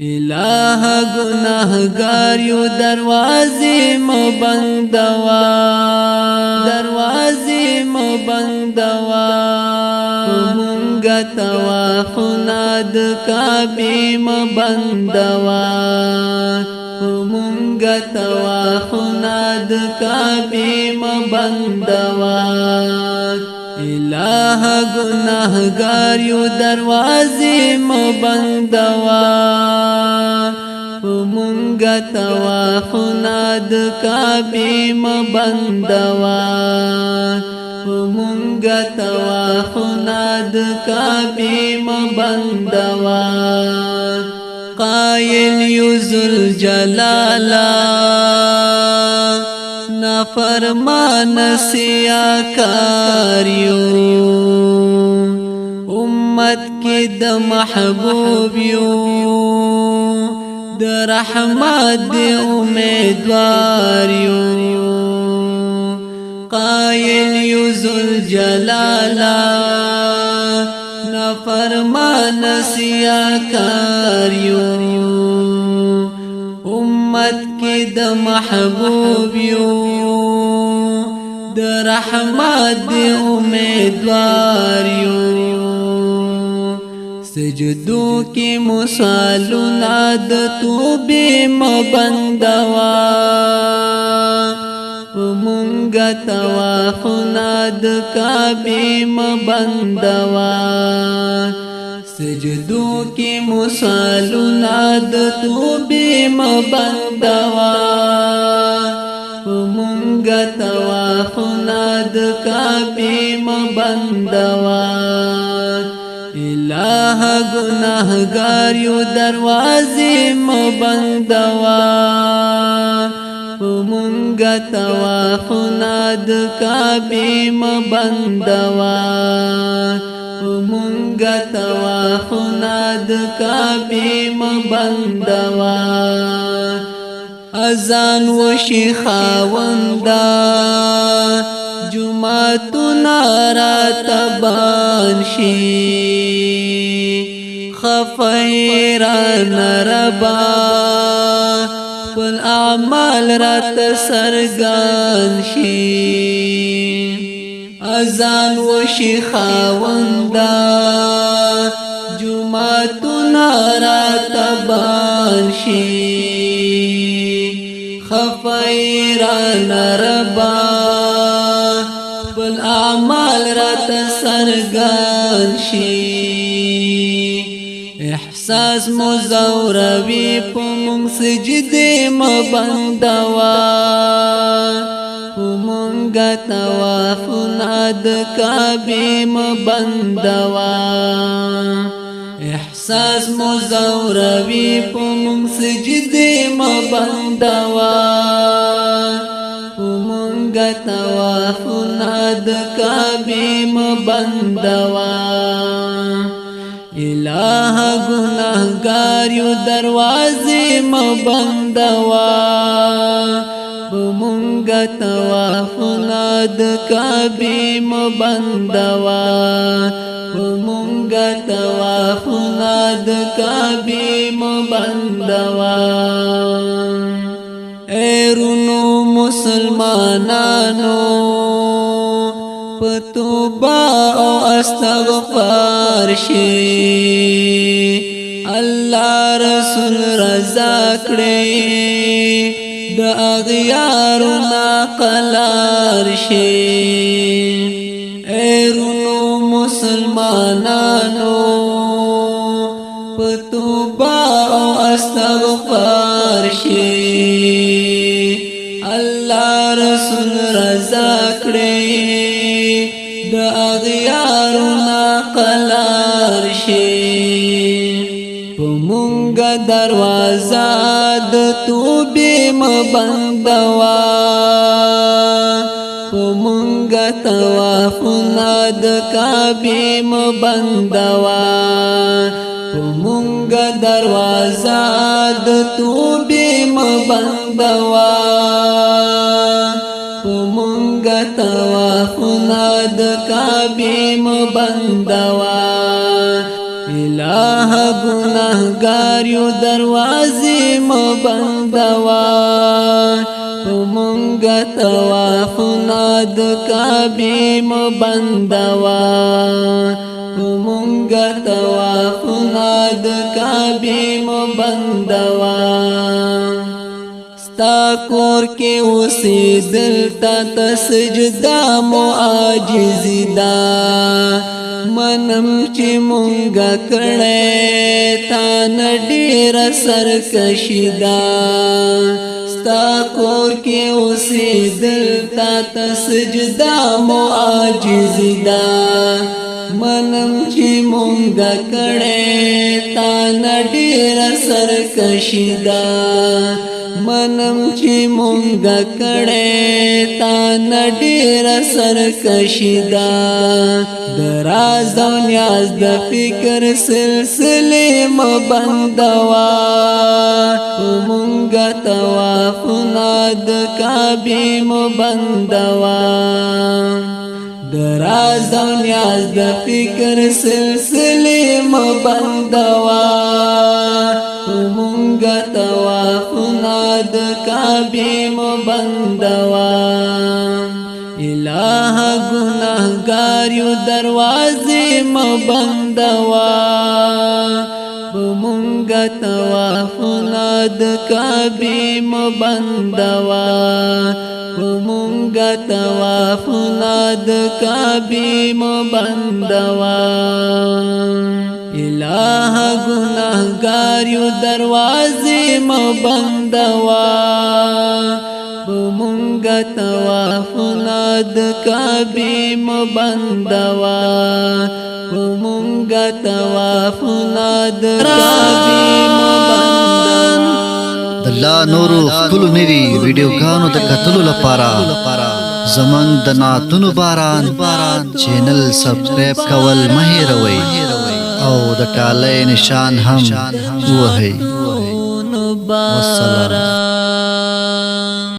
الہ گناہگار یو دروازې مبندوا دروازې مبندوا مونږه طوافونه د کعبې مبندوا مونږه طوافونه د کعبې مبندوا الہ گناہگار یو دروازې مبندوا مونږه طوافونه د کعبې مبندوا مونږه طوافونه د کعبې مبندوا قائل یو ذوالجلالا نافرمان سیاکار یو امت کی د محبوب یو د رحمت د امیدوار یو قائل یو ذوالجلالا نافرمان سیاکار یو امت کی د محبوب یو د رحمت د امیدوار یو سجدو کی مصالونا د توبې مبندوا مونږه طوافونه د کعبې مبندوا سجدو کی مصالونا د توبې مبندوا مونږه طوافونه د کعبې مبندوا الہ گناہگار یو دروازې مبندوا مونږه طوافونه د کعبې مبندوا مونږه طوافونه د کعبې مبندوا اذان وشي خاوندا جمعتنا راتبان شي خفیران ربا والاعمال رات سرگان شي اذان وشي خاوندا جمعتنا راتبان شي خفیران ربا والاعمال رات سرگان شي احساس مزوروی پمونگ سجدے مبندوا پمونگا توافنا د کعبې مبندوا احساس مزوروی پمونگ سجدے مبندوا پمونگا توافنا د کعبې مبندوا الہ گناہگار یو دروازې مبندوا مونږه طوافونه د کعبې مبندوا مونږه طوافونه د کعبې مبندوا ایرونو مسلمانانو توبه او استغفار شي الله رسول رضا کړي د اغیارو ناقلار شي ایرونو مسلمانانو توبه او استغفار شي الله رسول رضا کړي د اغیارو ناقلار شي پمونږه دروازه د توبې مبندوا پمونږه طوافونه د کعبې مبندوا پمونږه دروازه د توبې مبندوا مونږه طوافونه د کعبې مبندوا الہ الہ گناہگار یو دروازې مبندوا مونږه طوافونه د کعبې مبندوا مونږه طوافونه د کعبې مبندوا ستا کور کې اوسېدل تا ته سجده معاجزي ده منم چې مونږه کړې تا نه ډېره سرکشي ده ستا کور کې اوسېدل تا ته سجده معاجزي ده منم چې مونږه کړې تا نه ډېره سرکشي ده منم چې مونږه کړې تا نه ډېره سرکشي ده د راز او نیاز د فکر سلسلې مبندوا مونږه طوافونه د کعبې مبندوا د راز او نیاز د فکر سلسلې مبندوا مونږه طوافونه د کعبې مبندوا الہ گناہگار یو دروازې مبندوا مونږه طوافونه د کعبې مبندوا مونږه طوافونه د کعبې مبندوا الہ گناہگار یو دروازې مبندوا مونږه طوافونه د کعبې مبندوا مونږه طوافونه د کعبې مبندوا د الله نورو خپلو نوي ویډیوګانو د کتلو لپاره زمونږ د نعتونو باران چینل سبسکرایب کول مه هېروئ او د ټالۍ نشان هم ووهئ. والسلام.